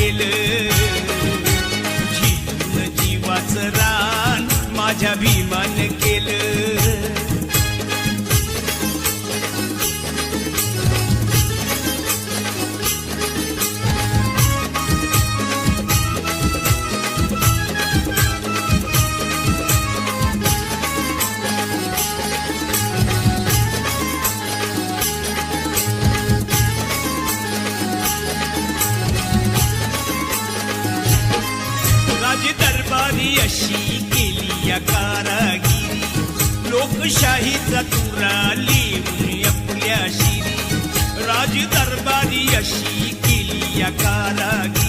केलं, झिजून जीवाचं रान माझ्या भीमान केलं. दरबारी अशी केली या कारागिरी, लोकशाहीचा तुरा लिहून आपल्या शिरी. राज दरबारी अशी केली या कारागिरी,